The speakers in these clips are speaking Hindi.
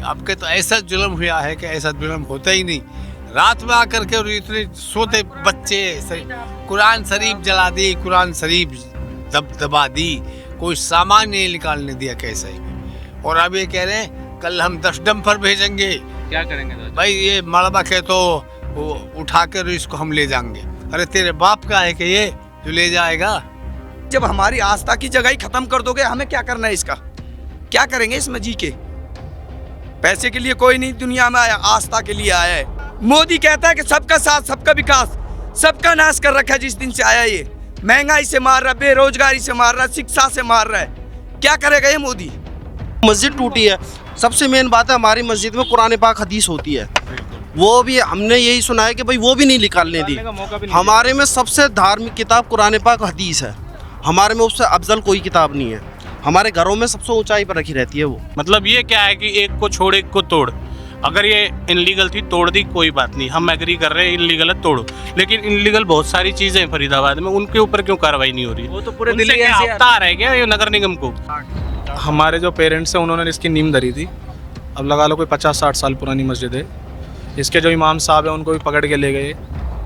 आपके तो ऐसा जुल्म हुआ है कि ऐसा जुल्म होता ही नहीं। रात में आकर के और इतने सोते बच्चे, कुरान शरीफ जला दी, कुरान शरीफ दबा दी, कोई सामान नहीं निकालने दिया कैसे ही। और अब ये कह रहे हैं कल हम 10 डंपर भेजेंगे। क्या करेंगे भाई ये मलबा के तो उठा कर इसको हम ले जाएंगे। अरे तेरे बाप का है कि ये जो ले जाएगा। जब हमारी आस्था की जगह ही खत्म कर दोगे, हमें क्या करना है? इसका क्या करेंगे इसमें जी के? पैसे के लिए कोई नहीं दुनिया में आया, आस्था के लिए आया है। मोदी कहता है कि सबका साथ, सबका विकास, सबका नाश कर रखा है। जिस दिन से आया ये महंगाई से मार रहा है, बेरोजगारी से मार रहा है, शिक्षा से मार रहा है। क्या करेगा ये मोदी? मस्जिद टूटी है, सबसे मेन बात है हमारी मस्जिद में कुरान पाक हदीस होती है, वो भी हमने यही सुना है कि भाई वो भी नहीं निकालने दी। हमारे में सबसे धार्मिक किताब कुरान पाक हदीस है, हमारे में उससे अफजल कोई किताब नहीं है। हमारे घरों में सबसे ऊंचाई पर रखी रहती है वो। मतलब ये क्या है कि एक को छोड़ एक को तोड़। अगर ये इनलीगल थी तोड़ दी, कोई बात नहीं, हम एग्री कर रहे हैं इनलीगल है तोड़ो, लेकिन इनलीगल बहुत सारी चीजें हैं फरीदाबाद में, उनके ऊपर क्यों कार्रवाई नहीं हो रही? वो तो पूरे दिल्ली क्या हफ्ता आ रहा है क्या ये नगर निगम को? हमारे जो पेरेंट्स हैं उन्होंने इसकी नींव धरी थी। अब लगा लो कोई 50-60 साल पुरानी मस्जिद है। इसके जो इमाम साहब हैं उनको भी पकड़ के ले गए,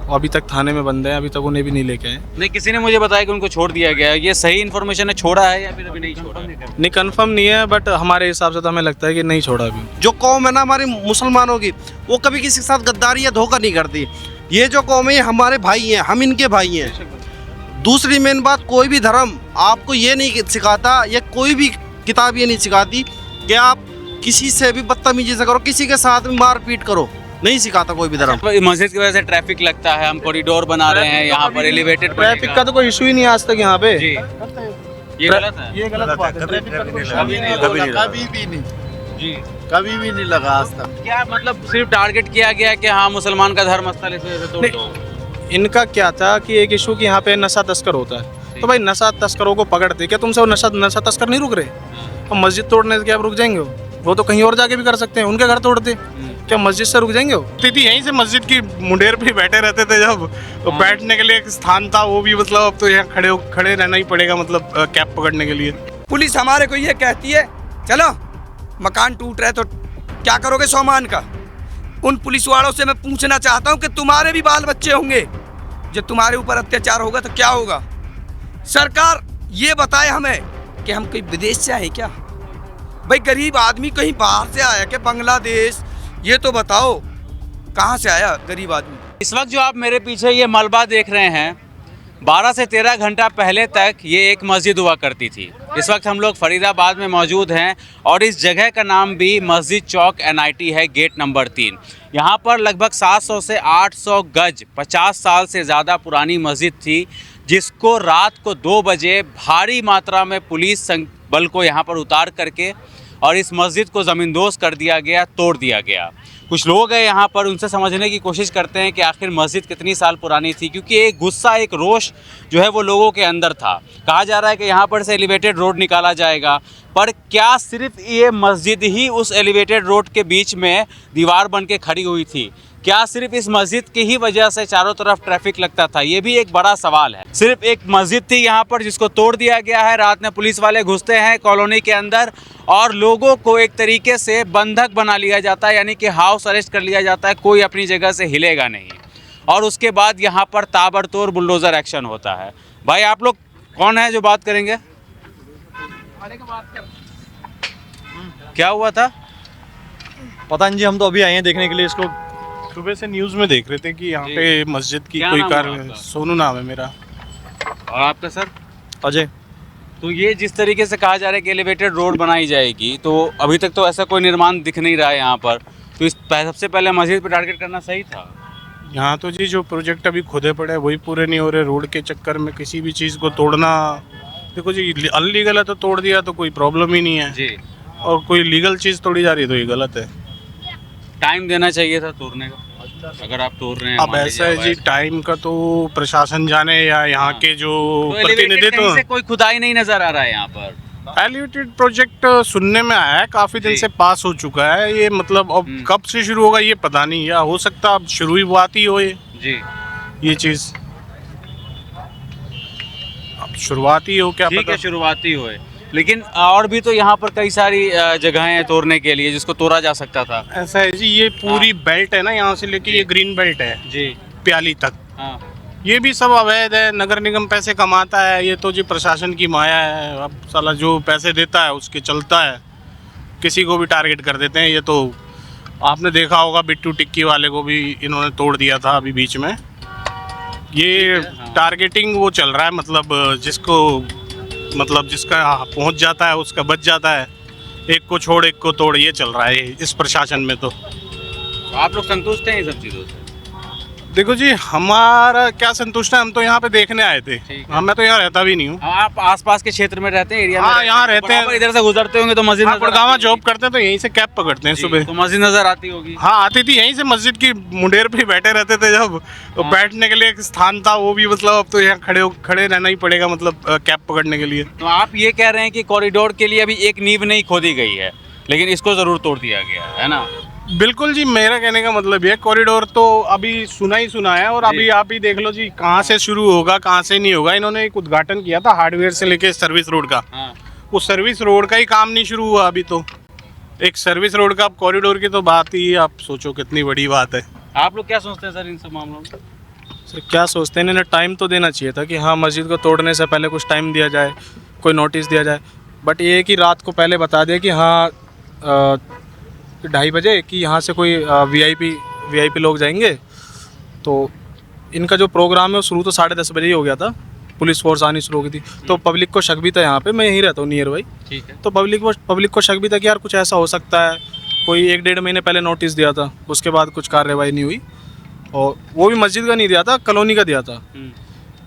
अभी तक थाने में बंद है, अभी तक उन्हें भी नहीं लेके आए। नहीं, किसी ने मुझे बताया कि उनको छोड़ दिया गया है। ये सही इन्फॉर्मेशन है? छोड़ा है या फिर अभी नहीं छोड़ा? नहीं कंफर्म नहीं है, बट हमारे हिसाब से तो हमें लगता है कि नहीं छोड़ा अभी। जो कौम है ना हमारी मुसलमानों की, वो कभी किसी के साथ गद्दारी या धोखा नहीं करती। ये जो कौम है ये हमारे भाई हैं, हम इनके भाई हैं। दूसरी मेन बात, कोई भी धर्म आपको ये नहीं सिखाता, या कोई भी किताब ये नहीं सिखाती कि आप किसी से भी बदतमीजी से करो, किसी के साथ भी मारपीट करो, नहीं सिखाता कोई भी धर्म। मस्जिद की वजह से ट्रैफिक लगता है, हम कॉरिडोर बना रहे हैं यहाँ पर, एलिवेटेड ट्रैफिक का तो कोई इशू ही नहीं आज तक यहाँ पे। जी, ये गलत है। ये गलत बात है। कभी भी नहीं लगा आज तक। क्या मतलब सिर्फ टारगेट किया गया कि हाँ मुसलमान का धर्म स्थल इस वजह से तोड़ दो? इनका क्या था कि एक इशू कि यहाँ पे नशा तस्कर होता है, तो भाई नशा तस्करों को पकड़ते, क्या तुमसे वो नशा तस्कर नहीं रुक रहे? अब मस्जिद तोड़ने से क्या रुक जाएंगे? वो तो कहीं और जाके भी कर सकते हैं, उनके घर तोड़ते, क्या मस्जिद से रुक जाएंगे वो? स्थिति यहीं से मस्जिद की मुंडेर पे बैठे रहते थे जब, तो बैठने के लिए एक स्थान था, वो भी मतलब अब तो यहाँ खड़े रहना ही पड़ेगा, मतलब कैब पकड़ने के लिए। पुलिस हमारे को ये कहती है चलो मकान टूट रहा है तो क्या करोगे सामान का? उन पुलिस वालों से मैं पूछना चाहता हूँ कि तुम्हारे भी बाल बच्चे होंगे, जब तुम्हारे ऊपर अत्याचार होगा तो क्या होगा? सरकार ये बताए हमें कि हम कहीं विदेश से आए क्या? भाई गरीब आदमी कहीं बाहर से आया क्या? बांग्लादेश? ये तो बताओ कहाँ से आया गरीब आदमी? इस वक्त जो आप मेरे पीछे ये मलबा देख रहे हैं, 12 से 13 घंटा पहले तक ये एक मस्जिद हुआ करती थी। इस वक्त हम लोग फरीदाबाद में मौजूद हैं और इस जगह का नाम भी मस्जिद चौक NIT है, गेट नंबर 3। यहाँ पर लगभग 700 से 800 गज 50 साल से ज़्यादा पुरानी मस्जिद थी, जिसको रात को 2 बजे भारी मात्रा में पुलिस बल को यहाँ पर उतार करके और इस मस्जिद को ज़मींदोज़ कर दिया गया, तोड़ दिया गया। कुछ लोग हैं यहाँ पर, उनसे समझने की कोशिश करते हैं कि आखिर मस्जिद कितनी साल पुरानी थी, क्योंकि एक गुस्सा, एक रोष जो है वो लोगों के अंदर था। कहा जा रहा है कि यहाँ पर से एलिवेटेड रोड निकाला जाएगा, पर क्या सिर्फ ये मस्जिद ही उस एलिवेटेड रोड के बीच में दीवार बन के खड़ी हुई थी? क्या सिर्फ इस मस्जिद की ही वजह से चारों तरफ ट्रैफिक लगता था? ये भी एक बड़ा सवाल है। सिर्फ एक मस्जिद थी यहाँ पर जिसको तोड़ दिया गया है। रात में पुलिस वाले घुसते हैं कॉलोनी के अंदर और लोगों को एक तरीके से बंधक बना लिया जाता है, यानी कि हाउस अरेस्ट कर लिया जाता है, कोई अपनी जगह से हिलेगा नहीं। और उसके बाद यहाँ पर ताबड़तोड़ बुलडोज़र एक्शन होता है। भाई आप लोग कौन है जो बात करेंगे? क्या हुआ था? पता नहीं जी, हम तो अभी आए हैं देखने के लिए इसको। सुबह से न्यूज में देख रहे थे कि यहाँ पे मस्जिद की क्या कोई नाम कार। है आपका? सोनू नाम है मेरा। और आपका सर? अजय। तो ये जिस तरीके से कहा जा रहा है कि एलिवेटेड रोड बनाई जाएगी, तो अभी तक तो ऐसा कोई निर्माण दिख नहीं रहा है यहाँ पर, तो इस सबसे पहले मस्जिद पे टारगेट करना सही था। यहाँ तो जी जो प्रोजेक्ट अभी खुदे पड़े हैं वही पूरे नहीं हो रहे। रोड के चक्कर में किसी भी चीज़ को तोड़ना, देखो जी अनलीगल है तो तोड़ दिया तो कोई प्रॉब्लम ही नहीं है जी, और कोई लीगल चीज़ तोड़ी जा रही है तो ये गलत है। टाइम देना चाहिए था तोड़ने का, अगर आप तोड़ रहे हैं। अब ऐसा है जी, टाइम का तो प्रशासन जाने या यहाँ के जो प्रतिनिधित्व। से कोई खुदाई नहीं नजर आ रहा है यहाँ पर। एलिवेटेड प्रोजेक्ट सुनने में आया है, काफी दिन से पास हो चुका है ये, मतलब अब कब से शुरू होगा ये पता नहीं, या हो सकता अब शुरुआत ही हो ये चीज, अब शुरुआती हो क्या ठीक पता। है, शुरुआती हुए। लेकिन और भी तो यहाँ पर कई सारी जगहें हैं तोड़ने के लिए जिसको तोड़ा जा सकता था। ऐसा है जी, ये पूरी बेल्ट है ना, यहाँ से लेके ये ग्रीन बेल्ट है जी। प्याली तक, हाँ। ये भी सब अवैध है। नगर निगम पैसे कमाता है, ये तो जी प्रशासन की माया है। अब साला जो पैसे देता है उसके चलता है, किसी को भी टारगेट कर देते हैं। ये तो आपने देखा होगा, बिट्टू टिक्की वाले को भी इन्होंने तोड़ दिया था अभी बीच में। ये टारगेटिंग वो चल रहा है, मतलब जिसका पहुंच जाता है उसका बच जाता है। एक को छोड़ एक को तोड़, ये चल रहा है इस प्रशासन में। तो आप लोग संतुष्ट हैं इन सब चीज़ों से? देखो जी, हमारा क्या संतुष्ट है, हम तो यहाँ पे देखने आए थे। ठीक हाँ, मैं तो यहाँ रहता भी नहीं हूँ। आप आसपास के क्षेत्र में रहते हैं, एरिया में? हाँ, यहाँ रहते हैं। इधर से गुजरते होंगे तो मस्जिद नजर गुड़गांव आती जॉब करते हैं तो यहीं से कैब पकड़ते हैं होगी। सुबह। तो मस्जिद नजर आती होगी। हाँ, आती थी यहीं से, मस्जिद की मुंडेर पे ही बैठे रहते थे जब। तो बैठने के लिए एक स्थान था, वो भी मतलब अब तो यहाँ खड़े रहना ही पड़ेगा, मतलब कैब पकड़ने के लिए। तो आप ये कह रहे हैं कि कॉरिडोर के लिए अभी एक नींव नहीं खोदी गई है, लेकिन इसको जरूर तोड़ दिया गया है ना? बिल्कुल जी, मेरा कहने का मतलब ये, कॉरिडोर तो अभी सुना है। और अभी आप ही देख लो जी, कहाँ से शुरू होगा कहाँ से नहीं होगा। इन्होंने एक उद्घाटन किया था हार्डवेयर से लेके सर्विस रोड का। हाँ। वो सर्विस रोड का ही काम नहीं शुरू हुआ अभी। तो एक सर्विस रोड का, अब कॉरिडोर की तो बात ही आप सोचो कितनी बड़ी बात है। आप लोग क्या सोचते हैं सर इन सब मामलों में? सर क्या सोचते हैं, इन्हें टाइम तो देना चाहिए था कि हाँ मस्जिद को तोड़ने से पहले कुछ टाइम दिया जाए, कोई नोटिस दिया जाए। बट ये है कि रात को पहले बता दें कि हाँ 2:30 बजे कि यहाँ से कोई वीआईपी लोग जाएंगे। तो इनका जो प्रोग्राम है वो शुरू तो 10:30 बजे ही हो गया था। पुलिस फोर्स आनी शुरू हो गई थी, तो पब्लिक को शक भी था। यहाँ पे मैं यहीं रहता हूँ नियर बाई। ठीक है। तो पब्लिक को शक भी था कि यार कुछ ऐसा हो सकता है। कोई 1-1.5 महीने पहले नोटिस दिया था, उसके बाद कुछ कार्रवाई नहीं हुई। और वो भी मस्जिद का नहीं दिया था, कॉलोनी का दिया था।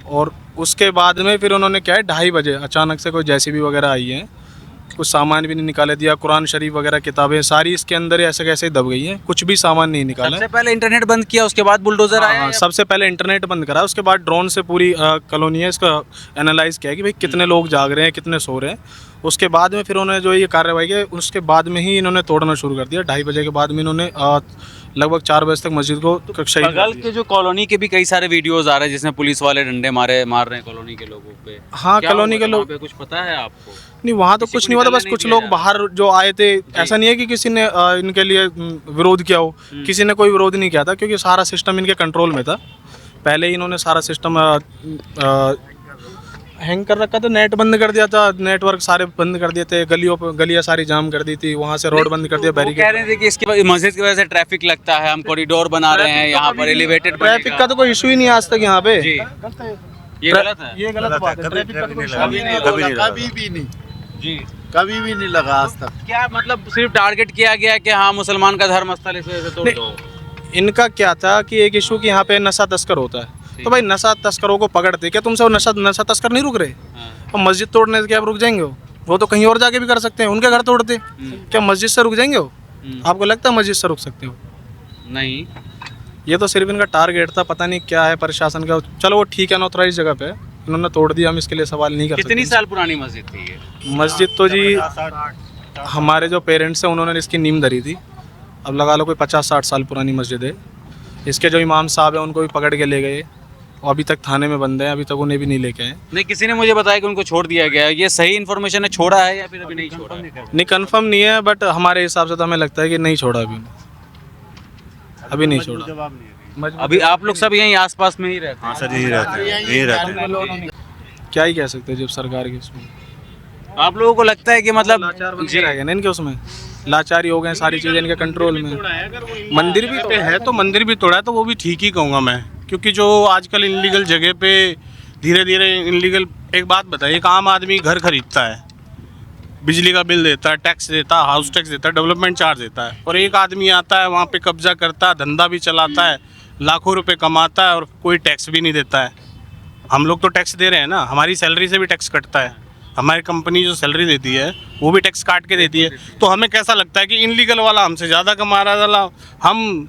और उसके बाद में फिर उन्होंने क्या है 2:30 बजे अचानक से कोई जेसीबी वगैरह आई है, कुछ सामान भी नहीं निकाले दिया। कुरान शरीफ वगैरह किताबें सारी इसके अंदर ऐसे कैसे ही दब गई हैं, कुछ भी सामान नहीं निकाला। सबसे पहले इंटरनेट बंद किया, उसके बाद बुलडोजर आया? हाँ, सबसे पहले इंटरनेट बंद करा, उसके बाद ड्रोन से पूरी कॉलोनी है इसका एनालाइज किया कि भाई कितने लोग जाग रहे हैं, कितने सो रहे हैं। उसके बाद में फिर उन्होंने जो ये कार्रवाई की, उसके बाद में ही इन्होंने तोड़ना शुरू कर दिया। 2:30 बजे के बाद में इन्होंने लगभग 4 बजे तक मस्जिद को शहीद कर बगल दिया। के जो कॉलोनी के भी कई सारे वीडियोस आ रहे हैं जिसमें पुलिस वाले डंडे मार रहे हैं कॉलोनी के लोगों पे। हाँ, क्या कॉलोनी हुआ के था लोग वहाँ पे, कुछ पता है आपको? नहीं, वहाँ तो किसी कुछ को नहीं हुआ था, बस निकलने कुछ नहीं लोग दिया जा बाहर जो आए थे। ऐसा नहीं है कि किसी ने इनके लिए विरोध किया हो, किसी ने कोई विरोध नहीं किया था, क्योंकि सारा सिस्टम इनके कंट्रोल में था। पहले ही इन्होंने सारा सिस्टम हैंग कर रखा था, नेट बंद कर दिया था, नेटवर्क सारे बंद कर दिए थे, गलियाँ सारी जाम कर दी थी, वहाँ से रोड बंद कर दिया, वो कह बैरिकेड। रहे थे कि इसकी मस्जिद की वजह से ट्रैफिक लगता है, हम कॉरिडोर बना रहे हैं, यहाँ पर एलिवेटेड ट्रैफिक का तो कोई इशू ही नहीं आज तक यहाँ पे। जी, ये गलत है। ये गलत बात है, ट्रैफिक का तो कोई issue कभी ही नहीं नहीं है। लगा, कभी भी नहीं जी, कभी भी नहीं लगा आज तक। क्या मतलब सिर्फ टारगेट किया गया कि हाँ मुसलमान का धर्म स्थल इस वजह से तोड़ दो? इनका क्या था कि एक इशू कि यहाँ पे नशा तस्कर होता है, तो भाई नशा तस्करों को पकड़ते, क्या तुमसे वो नशा तस्कर नहीं रुक रहे? अब मस्जिद तोड़ने से क्या आप रुक जाएंगे? वो तो कहीं और जाके भी कर सकते हैं, उनके घर तोड़ते, क्या मस्जिद से रुक जाएंगे वो? आपको लगता है मस्जिद से रुक सकते हो? नहीं, ये तो सिर्फ इनका टारगेट था, पता नहीं क्या है प्रशासन का। चलो वो ठीक है, अनऑथराइज जगह पे है, इन्होंने तोड़ दिया, हम इसके लिए सवाल नहीं कर सकते। कितनी साल पुरानी मस्जिद थी ये? मस्जिद तो जी हमारे जो पेरेंट्स हैं उन्होंने इसकी नींव धरी थी, अब लगा लो कोई 50-60 साल पुरानी मस्जिद है। इसके जो इमाम साहब हैं उनको भी पकड़ के ले गए, और अभी तक थाने में बंद है, अभी तक उन्हें भी नहीं लेके आए। नहीं, किसी ने मुझे बताया कि उनको छोड़ दिया गया है। ये सही इन्फॉर्मेशन है, छोड़ा है या फिर अभी नहीं छोड़ा है? नहीं, कंफर्म नहीं है, बट हमारे हिसाब से तो हमें लगता है कि नहीं छोड़ा अभी नहीं छोड़ा। अभी आप लोग सब यहीं आसपास में ही रहते हैं? हाँ सर, यही रहते हैं। क्या ही कह सकते हैं जब सरकार के उसमें आप लोगों को लगता है कि मतलब जी रह गए ना इनके, उसमें लाचारी हो गए, सारी चीज़ें इनके कंट्रोल में। मंदिर भी पे है तो मंदिर भी तोड़ा है, तो वो भी ठीक ही कहूँगा मैं, क्योंकि जो आजकल इनलीगल जगह पे धीरे धीरे इनलीगल, एक बात बताइए, एक आम आदमी घर खरीदता है, बिजली का बिल देता है, टैक्स देता है, हाउस टैक्स देता है, डेवलपमेंट चार्ज देता है, और एक आदमी आता है वहाँ पे कब्जा करता है, धंधा भी चलाता है, लाखों रुपए कमाता है और कोई टैक्स भी नहीं देता है। हम लोग तो टैक्स दे रहे हैं ना, हमारी सैलरी से भी टैक्स कटता है, हमारी कंपनी जो सैलरी देती है वो भी टैक्स काट के देती है। तो हमें कैसा लगता है कि इनलीगल वाला हमसे ज़्यादा कमा रहा है, हम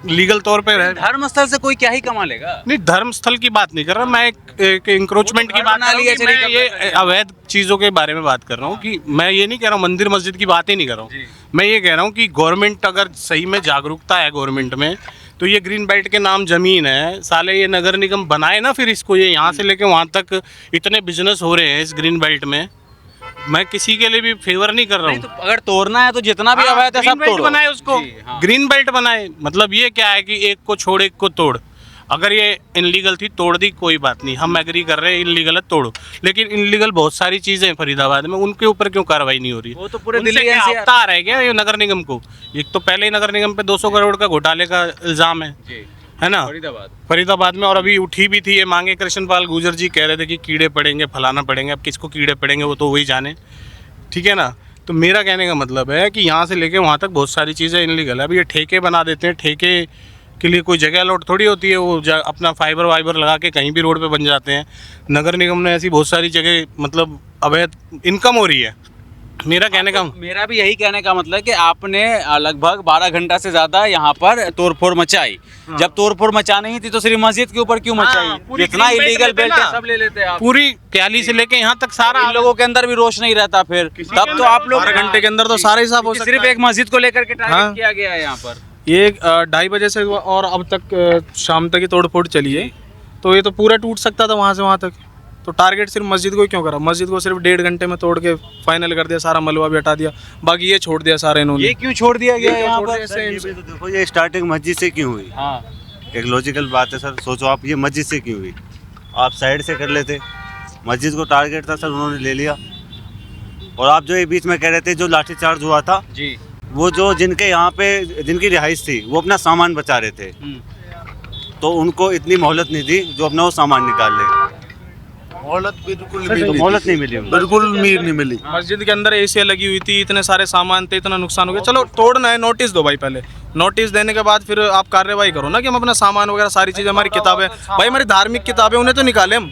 लीगल तौर पे रह। धर्म स्थल से कोई क्या ही कमा लेगा? नहीं, धर्म स्थल की बात नहीं कर रहा मैं, एक इंक्रोचमेंट की बात कर रहा हूँ कि मैं ये अवैध चीज़ों के बारे में बात कर रहा हूँ। कि मैं ये नहीं कह रहा हूँ मंदिर मस्जिद की बात ही नहीं कर रहा हूँ, मैं ये कह रहा हूँ कि गवर्नमेंट अगर सही में जागरूकता है गवर्नमेंट में, तो ये ग्रीन बेल्ट के नाम ज़मीन है, साले ये नगर निगम बनाए ना, फिर इसको ये यहाँ से लेके वहाँ तक इतने बिजनेस हो रहे हैं इस ग्रीन बेल्ट में, मैं किसी के लिए भी फेवर नहीं कर रहा नहीं हूँ। तो अगर तोड़ना है तो जितना भी अवैध है ग्रीन सब बेल्ट तोड़ो। बनाए उसको, जी, हाँ। ग्रीन बेल्ट बनाए। मतलब ये क्या है कि एक को छोड़ एक को तोड़। अगर ये इनलीगल थी तोड़ दी, कोई बात नहीं, हम एग्री कर रहे हैं इनलीगल है तोड़ो, लेकिन इनलीगल बहुत सारी चीजें हैं फरीदाबाद में, उनके ऊपर क्यों कार्रवाई नहीं हो रही है? वो तो पूरे उनसे दिल्ली क्या NCR हफ्ता आ रहा है क्या ये नगर निगम को? एक तो पहले ही नगर निगम पे 200 करोड़ का घोटाले का इल्जाम है ना फरीदाबाद में। और अभी उठी भी थी ये मांगे, कृष्णपाल गुर्जर जी कह रहे थे कि कीड़े पड़ेंगे, फलाना पड़ेंगे। अब किसको कीड़े पड़ेंगे वो तो वही जाने, ठीक है ना। तो मेरा कहने का मतलब है कि यहाँ से लेके वहाँ तक बहुत सारी चीज़ें इनलीगल है। अब ये ठेके बना देते हैं, ठेके के लिए कोई जगह अलॉट थोड़ी होती है, वो अपना फाइबर वाइबर लगा के कहीं भी रोड पे बन जाते हैं। नगर निगम ने ऐसी बहुत सारी जगह मतलब अवैध इनकम हो रही है। मेरा कहने का मेरा भी यही कहने का मतलब है कि आपने लगभग 12 घंटा से ज्यादा यहाँ पर तोड़फोड़ मचाई। जब तोड़फोड़ मचानी ही थी तो सिर्फ मस्जिद के ऊपर क्यों मचाई? पूरी जितना green belt इलीगल लेते बेल्ट है ना। सब ले लेते हैं आप। पूरी क्याली से लेके यहाँ तक सारा इन लोगों के अंदर भी रोष नहीं रहता फिर, तब तो आप लोग 12 घंटे के अंदर तो सारा हिसाब हो सकता सिर्फ है। एक मस्जिद को लेकर के टारगेट हाँ। किया गया है यहाँ पर। ये 2:30 बजे से हुआ और अब तक शाम तक ही तोड़-फोड़ चली है, तो ये तो पूरा टूट सकता था वहाँ से वहाँ तक। तो टारगेट सिर्फ मस्जिद को ही क्यों करा? मस्जिद को सिर्फ 1.5 घंटे में तोड़ के फाइनल कर दिया, सारा मलबा भी हटा दिया, बाकी ये छोड़ दिया सारे इन्होंने। ये क्यों छोड़ दिया गया यहाँ पर? ये भी तो देखो, ये स्टार्टिंग मस्जिद से क्यों हुई? हाँ, एक लॉजिकल बात है सर, सोचो आप, ये मस्जिद से क्यों हुई? आप साइड से कर लेते, मस्जिद को टारगेट था सर, उन्होंने ले लिया। और आप जो ये बीच में कह रहे थे जो लाठीचार्ज हुआ था, जी। वो जो जिनके यहाँ पे जिनकी रिहाइश थी वो अपना सामान बचा रहे थे, तो उनको इतनी मोहलत नहीं दी जो अपना वो सामान निकाल ले। मोहलत बिल्कुल तो मोहलत नहीं मिली उनको। बिल्कुल उम्मीद नहीं मिली। मस्जिद के अंदर एसी लगी हुई थी, इतने सारे सामान थे, इतना नुकसान हो गया। चलो तोड़ना है, नोटिस दो भाई पहले। नोटिस देने के बाद फिर आप कार्रवाई करो ना कि हम अपना सामान वगैरह सारी चीज़ें, हमारी किताबें, भाई हमारी धार्मिक किताबें, उन्हें तो निकाले हम।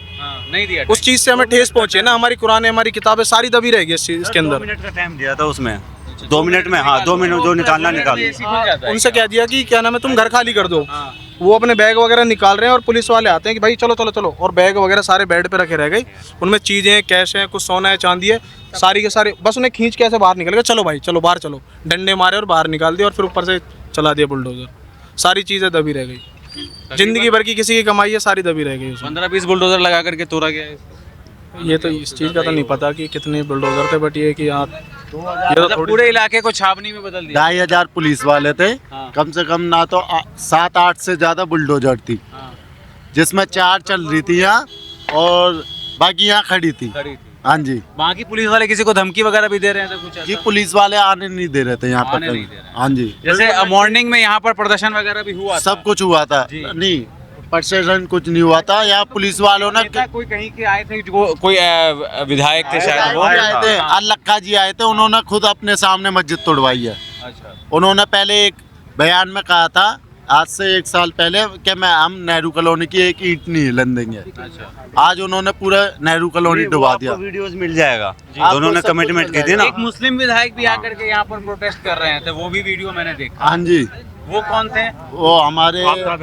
नहीं दिया उस चीज़ से हमें ठेस पहुंचे ना, हमारी कुरान, हमारी किताबें सारी दबी रहेगी इसके 2 अंदर। मिनट का टाइम दिया था उसमें, 2 मिनट में, हाँ 2 मिनट जो निकालना निकाल लो। उनसे कह दिया कि क्या नाम है, तुम घर खाली कर दो। वो अपने बैग वगैरह निकाल रहे हैं और पुलिस वाले आते हैं कि भाई चलो चलो चलो, और बैग वगैरह सारे बेड पे रखे रह गए। उनमें चीज़ें हैं, कैश है, कुछ सोना है, चांदी है, सारी के सारे, बस उन्हें खींच के ऐसे बाहर निकल गए, चलो भाई चलो बाहर चलो, डंडे मारे और बाहर निकाल दिया और फिर ऊपर से चला दिया बुलडोजर। सारी चीज़ें दबी रह गई, जिंदगी भर की किसी की कमाई है सारी दबी रह गई उसमें। 15-20 बुलडोजर लगा करके तोड़ा गया है। ये तो इस चीज़ का तो नहीं पता कि कितने बुलडोजर थे, बट ये कि यहाँ ये तो मतलब पूरे इलाके को छावनी में बदल दिया। 2,500 पुलिस वाले थे, हाँ। कम से कम ना तो 7-8 से ज्यादा बुलडोजर थी, हाँ। जिसमें 4 चल रही थी यहाँ और बाकी यहाँ खड़ी थी। खड़ी थी। हाँ जी, बाकी पुलिस वाले किसी को धमकी वगैरह भी दे रहे हैं तो कुछ जी ऐसा? पुलिस वाले आने नहीं दे रहे थे यहाँ आने पर। नहीं दे रहे हैं। हाँ जी, जैसे मॉर्निंग में यहाँ पर प्रदर्शन वगैरह भी हुआ था। सब कुछ हुआ था। जी। नहीं, प्रशासन कुछ नहीं हुआ था। यहाँ पुलिस वालों ने नेता कोई कहीं के आए थे, जो कोई विधायक थे शायद वो। आए थे, अल्लक्का जी आए थे, उन्होंने खुद अपने सामने मस्जिद तोड़वाई है। अच्छा। उन्होंने पहले एक बयान में कहा था आज से 1 साल पहले कि हम नेहरू कॉलोनी की एक ईंट नहीं हिलन देंगे। अच्छा। आज उन्होंने पूरा नेहरू कॉलोनी डुबा दिया। वीडियोस मिल जाएगा, दोनों ने सब कमिटमेंट कुछ की थी ना। एक मुस्लिम विधायक भी आकर के यहाँ पर प्रोटेस्ट कर रहे हैं, तो वो भी वीडियो मैंने देखा। हाँ जी, वो कौन थे? वो हमारे आफ्ताब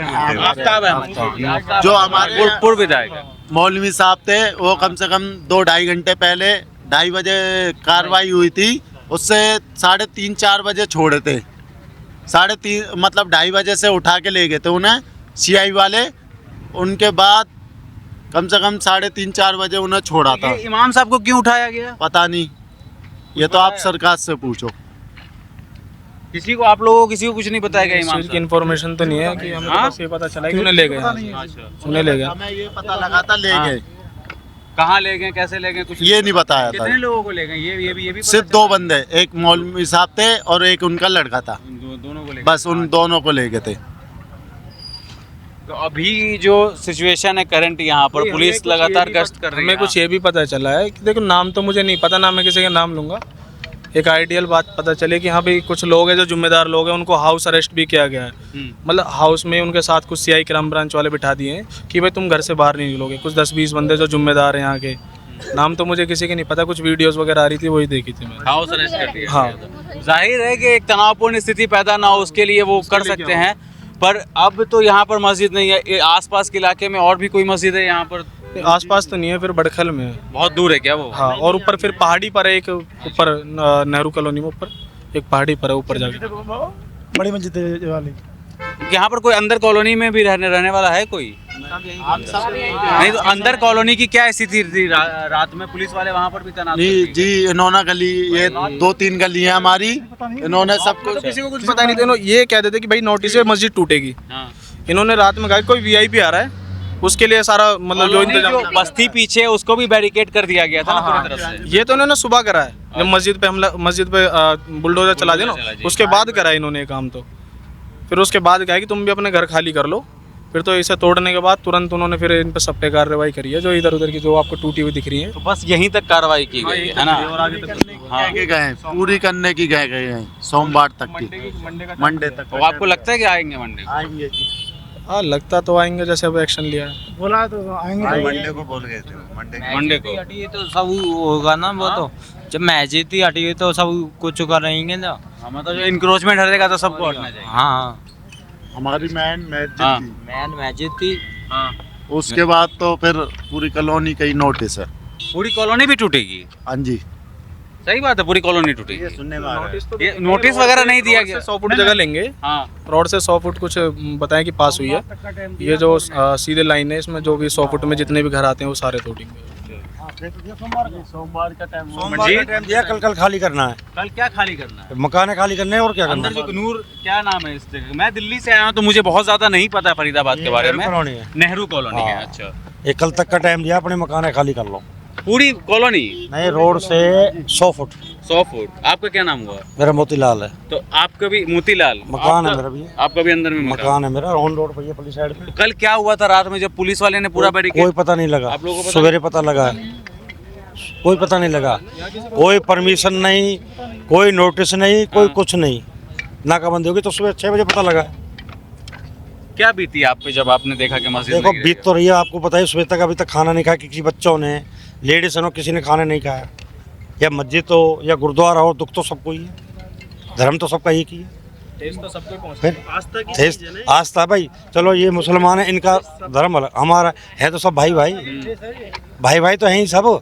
अहमद, जो हमारे पूर्व विधायक है। मौलवी साहब थे, वो कम से कम 2-2.5 घंटे पहले 2:30 बजे कार्रवाई हुई थी, उससे 3:30-4 बजे छोड़े थे। 3:30 मतलब 2:30 बजे से उठा के ले गए थे उन्हें सीआई वाले। उनके बाद कम से कम 3:30-4 बजे उन्हें छोड़ा था। ये इमाम साहब को क्यों उठाया गया? पता नहीं, ये तो आप सरकार से पूछो। किसी को, आप लोगों को किसी को कुछ नहीं बताया गया इस इमाम चीज़ की साहब? इन्फॉर्मेशन तो नहीं है कि हमें हाँ? बस ये पता चला कि उन्हें ले गए यहाँ से। अच्छा। उन्हें ले गए। हमें ये पता लगा था ले हाँ। गए, कहाँ ले गए, कैसे ले गए, कुछ ये नहीं बताया था। कितने लोगों को ले गए ये भी सिर्फ 2 बंदे, एक मौलवी साहब थे और एक उनका लड़का था, दोनों को ले गए। बस उन दोनों को ले गए थे। तो अभी जो सिचुएशन है करंट यहाँ पर, पुलिस लगातार गश्त कर रही है। हमें कुछ ये भी पता चला है कि देखो, नाम तो मुझे नहीं पता, ना मैं किसी का नाम लूँगा। एक आइडियल बात पता चली कि हाँ भाई कुछ लोग हैं जो जिम्मेदार लोग हैं, उनको हाउस अरेस्ट भी किया गया है। मतलब हाउस में उनके साथ कुछ सीआई क्राइम ब्रांच वाले बिठा दिए हैं कि भाई तुम घर से बाहर नहीं निकलोगे। कुछ 10-20 बंदे जो जिम्मेदार हैं यहाँ के, नाम तो मुझे किसी के नहीं पता, कुछ वीडियोस वगैरह आ रही थी वही देखी थी मैंने। हाउस अरेस्ट कर दिया। हाँ। जाहिर है कि एक तनावपूर्ण स्थिति पैदा ना हो उसके लिए वो कर सकते हैं, पर अब तो यहाँ पर मस्जिद नहीं है। ये आसपास के इलाके में और भी कोई मस्जिद है यहाँ पर? आसपास तो नहीं है, फिर बड़खल में है। बहुत दूर है क्या वो? हाँ, और ऊपर फिर पहाड़ी पर है एक, ऊपर नेहरू कॉलोनी में ऊपर एक पहाड़ी पर है, ऊपर जाके बड़ी मस्जिद वाली क्योंकि यहाँ पर कोई अंदर कॉलोनी में भी रहने वाला है कोई? नहीं तो अंदर कॉलोनी की क्या स्थिति थी रात में? पुलिस वाले वहाँ पर भी तैनात जी जी, इन्होंने गली, ये 2-3 गली है हमारी, इन्होंने सब तो कुछ किसी को कुछ पता नहीं था। इन्होंने ये कह देते कि भाई नोटिस है मस्जिद टूटेगी। हाँ। इन्होंने रात में कहा कि कोई वीआईपी आ रहा है, उसके लिए सारा मतलब जो कॉलोनी इंतजाम जो बस्ती पीछे है, उसको भी बैरिकेड कर दिया गया था ना पूरी तरफ से। ये तो इन्होंने सुबह करा है, जब मस्जिद पे बुलडोजर चला दिया ना, उसके बाद करा है इन्होंने ये काम। तो फिर उसके बाद कहा कि तुम भी अपने घर खाली कर लो। फिर तो इसे तोड़ने के बाद तुरंत उन्होंने फिर इन पर सब पे कार्रवाई करी है, जो इधर उधर की जो आपको टूटी हुई दिख रही है। तो बस यहीं तक कार्रवाई की गई है ना? कह के गए हैं, पूरी करने की गए हैं सोमवार तक की, मंडे तक। तो आपको लगता है कि आएंगे मंडे को? आएंगे जी, हाँ लगता तो आएंगे, जैसे अब एक्शन लिया है। मंडे को बोल गए थे, मंडे को। ये तो सब होगा ना, वो तो जब मस्जिद ही हटी हुई तो सब कुछ रहेंगे ना। मतलब जो इंक्रोचमेंट हटेगा तो सबको हटना चाहिए। हाँ हमारी मैन मस्जिद हाँ। थी, मैन मस्जिद थी। हाँ। उसके बाद तो फिर पूरी कॉलोनी का ही नोटिस है। पूरी कॉलोनी भी टूटेगी? हाँ जी, सही बात है, पूरी कॉलोनी टूटेगी। सुनने में आ रहा है। ये नोटिस वगैरह नहीं दिया गया? 100 फुट जगह लेंगे, हाँ। रोड से 100 फुट कुछ बताएं कि पास हुई है। ये जो सीधे लाइन है, इसमें जो भी 100 फुट में जितने भी घर आते हैं वो सारे तोड़ेंगे। सोमवार का टाइम टाइम दिया, कल खाली करना है, कल क्या खाली करना है? मकान खाली करने हैं और क्या करना अंदर जो नूर, क्या नाम है इस जगह? मैं दिल्ली से आया हूँ तो मुझे बहुत ज्यादा नहीं पता है फरीदाबाद के बारे में। कॉलोनी है, नेहरू कॉलोनी है। हाँ। अच्छा, ये कल तक का टाइम दिया, अपने मकान खाली कर लो। पूरी कॉलोनी? नहीं, रोड से 100 फुट। 100 फुट। आपका क्या नाम हुआ? मेरा मोतीलाल है, तो आपका भी मोतीलाल? मकान है आपका- मेरा भी। आपका भी अंदर में मकान है मेरा, ऑन रोड पर, ये पुलिस साइड पे। कल क्या हुआ था रात में जब पुलिस वाले ने पूरा बैरिकेड? कोई पता नहीं लगा, आप लोगों को पता सवेरे पता लगा है, कोई पता नहीं लगा, कोई परमिशन नहीं, कोई नोटिस नहीं, कोई कुछ नहीं। नाकाबंदी होगी तो सुबह 6 बजे पता लगा। क्या बीती आप पे जब आपने देखा कि मस्जिद देखो नहीं बीत तो रही है, आपको पता है, सुबह तक अभी तक खाना नहीं खाया, किसी बच्चों ने, लेडीज ने, किसी ने खाना नहीं खाया। या मस्जिद हो या गुरुद्वारा हो, दुख तो सबको ही है, धर्म तो सबका एक ही है। फिर आस्था भाई, चलो ये मुसलमान है, इनका धर्म अलग, हमारा है तो सब भाई भाई, भाई भाई तो है ही सब।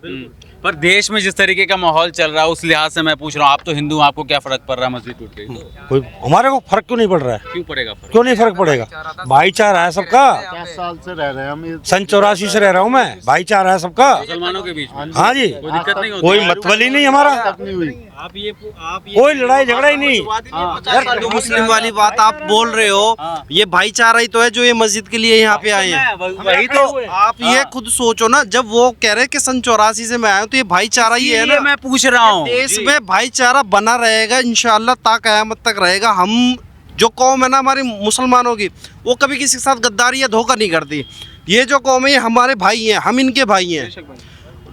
पर देश में जिस तरीके का माहौल चल रहा है उस लिहाज से मैं पूछ रहा हूँ, आप तो हिंदू, आपको क्या फर्क पड़ रहा है मस्जिद टूट गई तो? कोई हमारे को फर्क क्यों नहीं पड़ रहा है? क्यों पड़ेगा फर्क? क्यों नहीं फर्क पड़ेगा? भाईचारा है सबका। 10 साल से रह रहे हैं हम, सन 84 से रह रहा हूँ मैं, भाईचारा है सबका। मुसलमानों के बीच में हाँ जी, कोई दिक्कत नहीं होती? कोई मतबली नहीं हमारा, नहीं हुई। कोई लड़ाई झगड़ा ही नहीं। यार जो मुस्लिम वाली बात आप बोल रहे हो, ये भाईचारा ही तो है जो ये मस्जिद के लिए यहाँ पे आए हैं। वही तो आप ये खुद सोचो ना, जब वो कह रहे हैं कि सन 84 से मैं आया हूँ, तो ये भाईचारा ही है ये ना। मैं पूछ रहा हूँ। देश में भाईचारा बना रहेगा इंशाअल्लाह, ता कयामत तक रहेगा। हम जो कौम है ना हमारी मुसलमानों की, वो कभी किसी के साथ गद्दारी या धोखा नहीं करती। ये जो कौम है ये हमारे भाई हैं, हम इनके भाई हैं।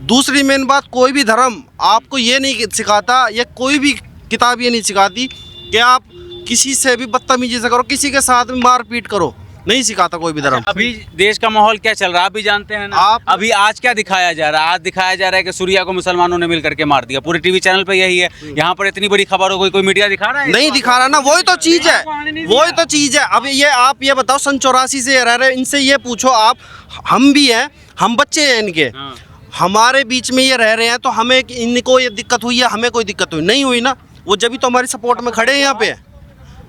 दूसरी मेन बात, कोई भी धर्म आपको ये नहीं सिखाता, या कोई भी किताब ये नहीं सिखाती कि आप किसी से भी बदतमीजी से करो, किसी के साथ भी मारपीट करो, नहीं सिखाता कोई भी धर्म। अभी देश का माहौल क्या चल रहा है आप भी जानते हैं ना। अभी आज क्या दिखाया जा रहा है? आज दिखाया जा रहा है कि सूर्या को मुसलमानों ने मिल करके मार दिया। पूरे टीवी चैनल पे यही है। यहाँ पर इतनी बड़ी खबर हो, कोई मीडिया दिखा रहा है? नहीं दिखा रहा ना, वही तो चीज है, वही तो चीज है। अब ये आप ये बताओ, सन 84 से रह रहे, इनसे ये पूछो आप, हम भी हैं, हम बच्चे हैं इनके, हमारे बीच में ये रह रहे हैं, तो हमें इनको ये दिक्कत हुई है, हमें कोई दिक्कत हुई नहीं हुई ना? वो जब भी तो हमारी सपोर्ट में खड़े हैं यहाँ पे,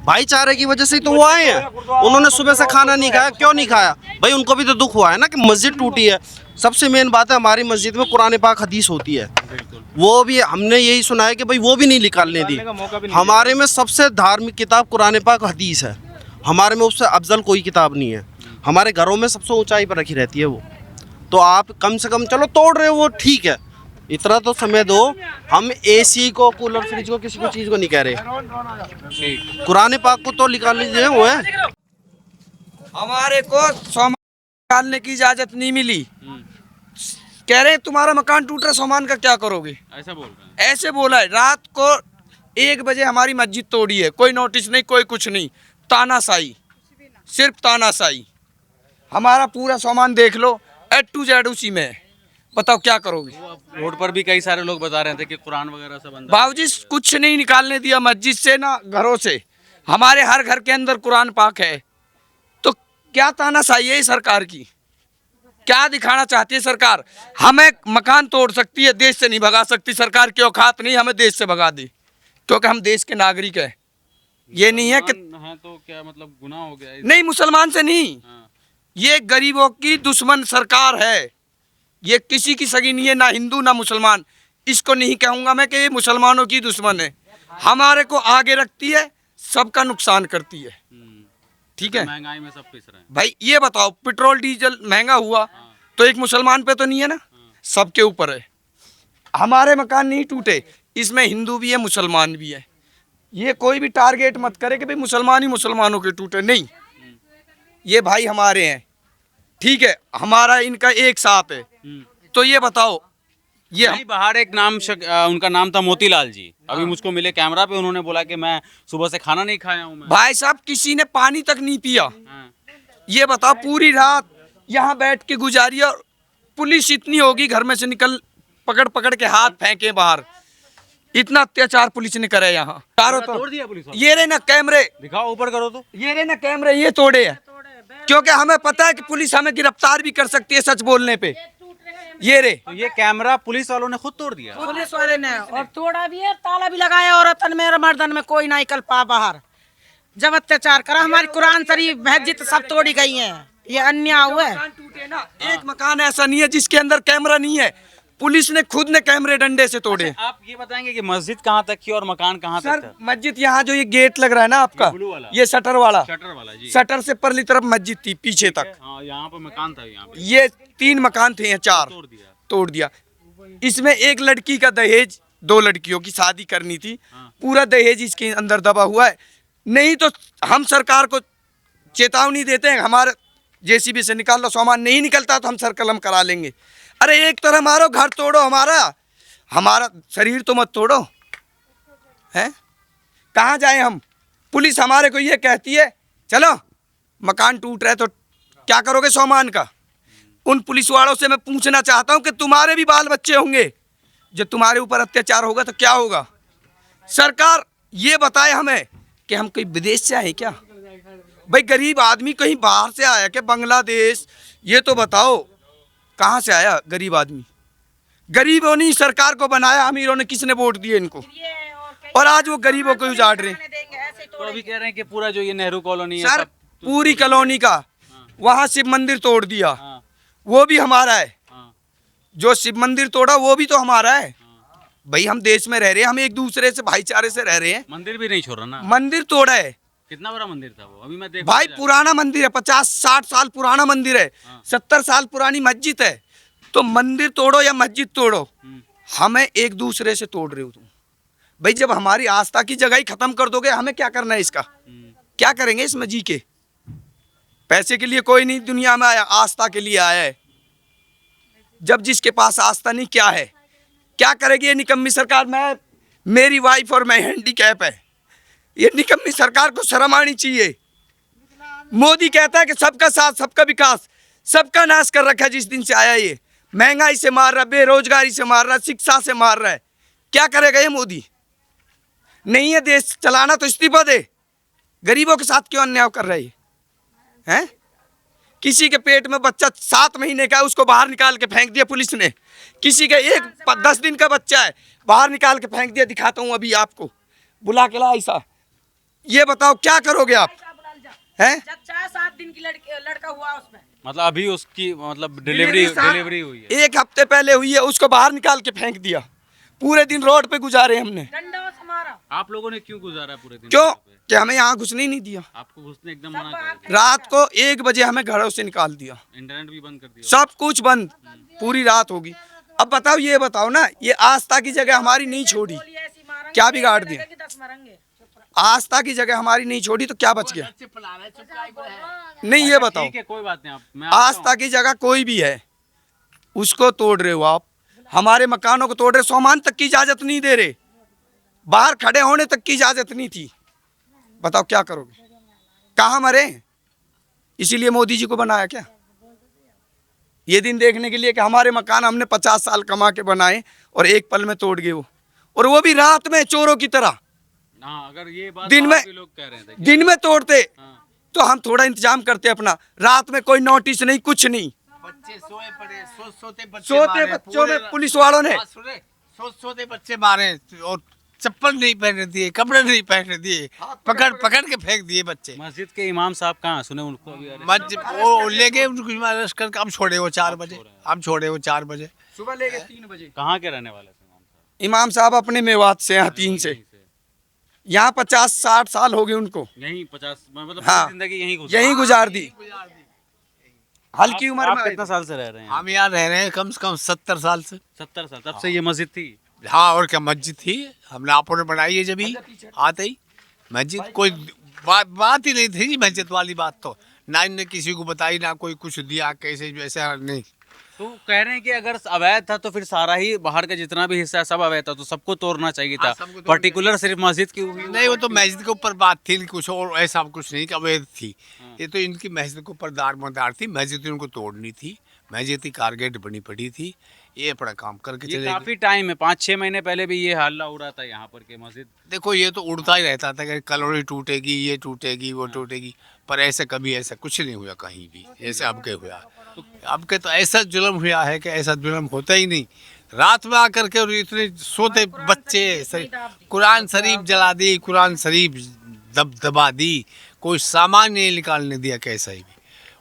भाईचारे की वजह से ही तो वो आए हैं। उन्होंने सुबह से खाना नहीं खाया, क्यों नहीं खाया भाई? उनको भी तो दुख हुआ है ना कि मस्जिद टूटी है। सबसे मेन बात है, हमारी मस्जिद में कुरान पाक हदीस होती है, वो भी हमने यही सुना है कि भाई वो भी नहीं निकालने दी। हमारे में सबसे धार्मिक किताब कुरान पाक हदीस है, हमारे में उससे अफजल कोई किताब नहीं है। हमारे घरों में सबसे ऊंचाई पर रखी रहती है वो। तो आप कम से कम, चलो तोड़ रहे हो वो ठीक है, इतना तो समय दो। हम एसी को, कूलर, फ्रिज को, किसी को चीज को नहीं कह रहे, कुरान पाक को तो निकाल लीजिए। वो है हमारे को सामान निकालने की इजाजत नहीं मिली। कह रहे तुम्हारा मकान टूट रहा, सामान का क्या करोगे? ऐसा बोल रहे हैं। ऐसे बोला है। रात को 1 बजे हमारी मस्जिद तोड़ी है, कोई नोटिस नहीं, कोई कुछ नहीं, तानाशाही, सिर्फ तानाशाही। हमारा पूरा सामान देख लो, A to Z उसी में है। बताओ क्या करोगे? रोड पर भी कई सारे लोग बता रहे थे कि कुरान वगैरह सब अंदर। बाबूजी कुछ नहीं निकालने दिया मस्जिद से ना घरों से। हमारे हर घर के अंदर कुरान पाक है। तो क्या तानाशाही है सरकार की? क्या दिखाना चाहती है सरकार? हमें मकान तोड़ सकती है, देश से नहीं भगा सकती। सरकार की औकात नहीं हमें देश से भगा दी, क्योंकि हम देश के नागरिक हैं। ये नहीं है कि है तो क्या मतलब गुनाह हो गया नहीं, मुसलमान से नहीं, हाँ। ये गरीबों की दुश्मन सरकार है। ये किसी की सगी नहीं है, ना हिंदू ना मुसलमान। इसको नहीं कहूँगा मैं कि ये मुसलमानों की दुश्मन है। हमारे को आगे रखती है, सबका नुकसान करती है। ठीक है, महंगाई में सब पिस रहे हैं। भाई ये बताओ, पेट्रोल डीजल महंगा हुआ तो एक मुसलमान पे तो नहीं है ना, सबके ऊपर है। हमारे मकान नहीं टूटे, इसमें हिंदू भी है मुसलमान भी है। ये कोई भी टारगेट मत करे कि भाई मुसलमान ही मुसलमानों के टूटे, नहीं। ये भाई हमारे हैं, ठीक है, हमारा इनका एक साथ है। तो ये बताओ, ये नहीं, बाहर एक उनका नाम था मोतीलाल जी। अभी मुझको मिले कैमरा पे, उन्होंने बोला कि मैं सुबह से खाना नहीं खाया हूँ मैं। भाई साहब किसी ने पानी तक नहीं पिया। हाँ। ये बताओ, पूरी रात यहाँ बैठ के गुजारी, और पुलिस इतनी होगी घर में से निकल पकड़ पकड़ के हाथ फेंके बाहर। इतना अत्याचार पुलिस ने करे यहाँ चारों तोड़ दिया पुलिस तरफ। वालों। ये रे ना कैमरे, दिखाओ ऊपर करो तो। ये रे ना कैमरे, ये तोड़े हैं, क्योंकि हमें पता है कि पुलिस हमें गिरफ्तार भी कर सकती है सच बोलने पे। ये रे, तो ये कैमरा पुलिस वालों ने खुद तोड़ दिया। पुलिस वाले ने, और तोड़ा भी है, ताला भी लगाया। औरतन में मर्दन में कोई ना निकल पा बाहर। जब अत्याचार करा, हमारी कुरान शरीफ मस्जिद सब तोड़ी गई हैं। ये अन्याय हुआ है। मकान टूटे ना, एक मकान ऐसा नहीं है जिसके अंदर कैमरा नहीं है। पुलिस ने खुद ने कैमरे डंडे से तोड़े। आप ये बताएंगे कि मस्जिद कहाँ तक थी और मकान कहाँ तक सर था? मस्जिद यहाँ जो ये गेट लग रहा है ना आपका, ये ब्लू वाला? ये शटर वाला, शटर वाला जी। शटर से परली तरफ मस्जिद थी पीछे तक। हाँ, यहाँ पे मकान था, यहाँ पे ये 3 मकान थे, यहाँ 4 तोड़ दिया। इसमें एक लड़की का दहेज, 2 लड़कियों की शादी करनी थी, पूरा दहेज इसके अंदर दबा हुआ है। नहीं तो हम सरकार को चेतावनी देते हैं, हमारे जेसीबी से निकाल लो सामान, नहीं निकलता तो हम सर कलम करा लेंगे। अरे एक तरह मारो, घर तोड़ो, हमारा शरीर तो मत तोड़ो, हैं? कहाँ जाए हम? पुलिस हमारे को ये कहती है चलो मकान टूट रहा है तो क्या करोगे सामान का। उन पुलिस वालों से मैं पूछना चाहता हूँ कि तुम्हारे भी बाल बच्चे होंगे, जब तुम्हारे ऊपर अत्याचार होगा तो क्या होगा। सरकार ये बताए हमें कि हम कोई विदेश से आए क्या? भाई गरीब आदमी कहीं बाहर से आया क्या, बांग्लादेश? ये तो बताओ कहाँ से आया गरीब आदमी? गरीबों ने सरकार को बनाया, अमीरों ने किसने वोट दिए इनको, और आज वो गरीबों को उजाड़ रहे हैं। तो अभी कह रहे हैं कि पूरा जो ये नेहरू कॉलोनी है सर, सब पूरी कॉलोनी का वहाँ शिव मंदिर तोड़ दिया, हाँ। वो भी हमारा है। हाँ। जो शिव मंदिर तोड़ा वो भी तो हमारा है। भाई हम देश में रह रहे हैं, हम एक दूसरे से भाईचारे से रह रहे हैं। मंदिर भी नहीं छोड़ रहा ना। मंदिर तोड़ा है, कितना बड़ा मंदिर था वो? अभी मैं देख भाई पुराना मंदिर है, 50-60 साल पुराना मंदिर है, 70 साल पुरानी मस्जिद है। तो मंदिर तोड़ो या मस्जिद तोड़ो, हमें एक दूसरे से तोड़ रहे हो तुम। भाई जब हमारी आस्था की जगह ही खत्म कर दोगे, हमें क्या करना है इसका? क्या करेंगे इसमें जी के? पैसे के लिए कोई नहीं दुनिया में आया, आस्था के लिए आया है। जब जिसके पास आस्था नहीं, क्या है, क्या करेगी ये निकम्मी सरकार? मेरी वाइफ और मैं हैंडीकैप है, ये निकम्मी सरकार को शर्म आनी चाहिए। मोदी कहता है कि सबका साथ सबका विकास, सबका नाश कर रखा है जिस दिन से आया। ये महंगाई से मार रहा, बेरोजगारी से मार रहा, शिक्षा से मार रहा है। क्या करेगा ये मोदी? नहीं है देश चलाना तो इस्तीफा दे। गरीबों के साथ क्यों अन्याय कर रहे हैं? किसी के पेट में बच्चा 7 महीने का है, उसको बाहर निकाल के फेंक दिया पुलिस ने। किसी का 10 दिन का बच्चा है, बाहर निकाल के फेंक दिया। दिखाता हूँ अभी आपको, बुला के ला ऐसा। ये बताओ क्या करोगे आप? हैं? 7 दिन की लड़का हुआ उसमें, मतलब अभी उसकी मतलब डिलीवरी हुई है, 1 हफ्ते पहले हुई है, उसको बाहर निकाल के फेंक दिया। पूरे दिन रोड पे गुजारे हमने। डंडों से मारा। आप लोगों ने क्यों गुजारा पूरे दिन? क्यों? कि हमें यहाँ घुसने ही नहीं दिया। आपको घुसने एकदम मना कर दिया। रात को 1 बजे हमें घरों से निकाल दिया, इंटरनेट भी बंद कर दिया, सब कुछ बंद, पूरी रात होगी। अब बताओ, ये बताओ ना, ये आस्था की जगह हमारी नहीं छोड़ी, क्या बिगाड़ दिया? आस्था की जगह हमारी नहीं छोड़ी तो क्या बच गया? नहीं, ये बताओ, ठीक है कोई बात नहीं, आप आस्था की जगह कोई भी है उसको तोड़ रहे हो आप। हमारे मकानों को तोड़ रहे, सामान तक की इजाजत नहीं दे रहे, बाहर खड़े होने तक की इजाजत नहीं थी। बताओ क्या करोगे? कहाँ मरे? इसीलिए मोदी जी को बनाया क्या? ये दिन देखने के लिए कि हमारे मकान हमने 50 साल कमा के बनाए और एक पल में तोड़ गए वो, और वो भी रात में चोरों की तरह। हाँ, अगर ये बात दिन में भी लोग कह रहे थे दिन में तोड़ते तो हम थोड़ा इंतजाम करते अपना, रात में कोई नोटिस नहीं, कुछ नहीं। बच्चे सोए पड़े, सोते सोते बच्चों में पुलिस वालों ने सोते बच्चे मारे और चप्पल नहीं पहने दिए, कपड़े नहीं पहने दिए, पकड़ पकड़ के फेंक दिए बच्चे। मस्जिद के इमाम साहब कहाँ सुने उनको अभी arrest मस्जिद वो ले गए उनको अरेस्ट करके, हम छोड़े वो 4 बजे, हम छोड़े वो 4 बजे। सुबह ले गए 3 बजे। कहाँ के रहने वाले थे इमाम साहब? इमाम साहब अपने मेवात से हैं, 3 से। यहाँ 50-60 साल हो गए उनको। यहीं 50 मतलब हाँ, पूरी जिंदगी यहीं गुजारी। यहीं गुजार दी। हल्की उम्र आप में कितना साल से रह रहे हैं? हम यहाँ रह रहे हैं कम से कम 70 साल से। 70 साल। तब से ये मस्जिद थी? हाँ, और क्या मस्जिद थी, हमने आपो ने बनाई है जब ही आते ही मस्जिद। कोई बात ही नहीं थी जी मस्जिद वाली बात, तो ना इनने किसी को बताई, ना कोई कुछ दिया, कैसे वैसे नहीं। तो कह रहे हैं कि अगर अवैध था तो फिर सारा ही बाहर का जितना भी हिस्सा है सब अवैध था, तो सबको तोड़ना चाहिए था। सबको तोड़ना पर्टिकुलर सिर्फ मस्जिद की हुई? नहीं, वो तो मस्जिद के ऊपर बात थी, कुछ और ऐसा कुछ नहीं कि अवैध थी। ये तो इनकी मस्जिद के ऊपर दारमदार थी, मस्जिद इनको तोड़नी थी, मस्जिद की कारगेट बनी पड़ी थी, ये अपना काम करके ये चले गए। काफी टाइम है, 5-6 महीने पहले भी ये हल्ला हो रहा था यहाँ पर के मस्जिद। देखो ये तो उड़ता ही रहता था कि कलोनी टूटेगी, ये टूटेगी, वो टूटेगी, पर ऐसे कभी ऐसा कुछ नहीं हुआ कहीं भी, जैसे अब के हुआ। अब के तो ऐसा जुल्म हुआ है कि ऐसा जुल्म होता ही नहीं। रात में आकर के और इतने सोते बच्चे, कुरान शरीफ जला दी, कुरान शरीफ दबा दी, कोई सामान नहीं निकालने दिया कैसा ही भी।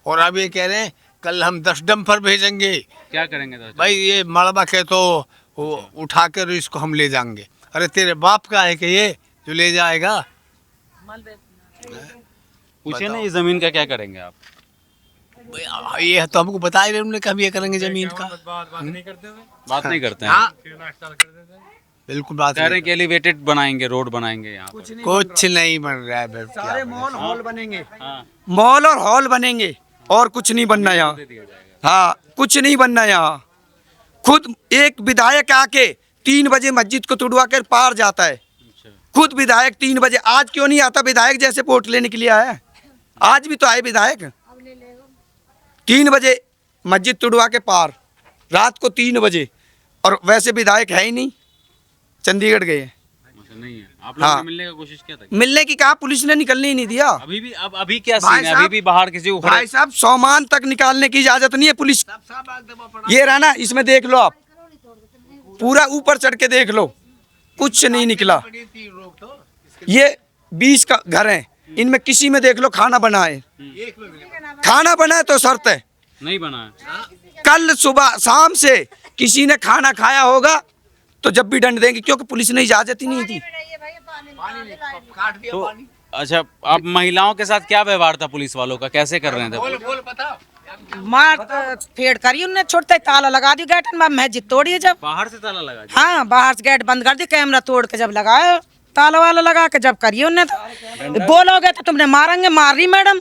और अब ये कह रहे हैं कल हम 10 डंपर भेजेंगे। क्या करेंगे तो? भाई ये मलबा के तो उठा कर इसको हम ले जाएंगे। अरे तेरे बाप का है कि ये जो ले जाएगा? पूछे ना, ये जमीन का क्या करेंगे आप? ये तो हमको बता ही रहे उन्होंने, कभी ये करेंगे जमीन का। बात नहीं करते हैं? हाँ, बिल्कुल बात कह रहे हैं कि एलिवेटेड बनाएंगे, रोड बनाएंगे यहाँ पर। कुछ नहीं बन रहा है। सारे मॉल हॉल बनेंगे, हाँ। मॉल और हॉल बनेंगे, और कुछ नहीं बनना यहाँ। हाँ, कुछ नहीं बनना यहाँ। खुद एक विधायक आके 3 बजे मस्जिद को तुड़वा कर पार जाता है। खुद विधायक 3 बजे, आज क्यों नहीं आता विधायक? जैसे वोट लेने के लिए आया, आज भी तो आए विधायक। 3 बजे मस्जिद तुड़वा के पार, रात को 3 बजे, और वैसे विधायक है ही नहीं, चंडीगढ़ गए हैं। नहीं है। आप लोगों हाँ। ने मिलने का कोशिश किया था? मिलने की कहा, पुलिस ने निकलने ही नहीं दिया। अभी भी अभी क्या भाई सीन है? साहब- अभी भी बाहर किसी को खड़े- भाई साहब, सामान तक निकालने की इजाजत नहीं है पुलिस। ये रहा ना, इसमें देख लो आप, पूरा ऊपर चढ़ के देख लो, कुछ नहीं निकला। ये 20 का घर है, इनमें किसी में देख लो खाना बना है, खाना बना है तो शर्त है। नहीं बना है। कल सुबह शाम से किसी ने खाना खाया होगा तो जब भी दंड देंगे, क्योंकि पुलिस ने इजाजत ही नहीं दी। तो अच्छा, आप महिलाओं के साथ क्या व्यवहार था पुलिस वालों का? कैसे कर रहे थे? मार फेड़ करी उनने, छोड़ते ही ताला लगा दी गेट में, मस्जिद तोड़ी है। जब बाहर से ताला लगा दिया? हाँ, बाहर से गेट बंद कर दी, कैमरा तोड़ के जब लगाया ताला वाला लगा के जब करिए उनने, तो बोलोगे तो तुमने मारेंगे। मार रही मैडम,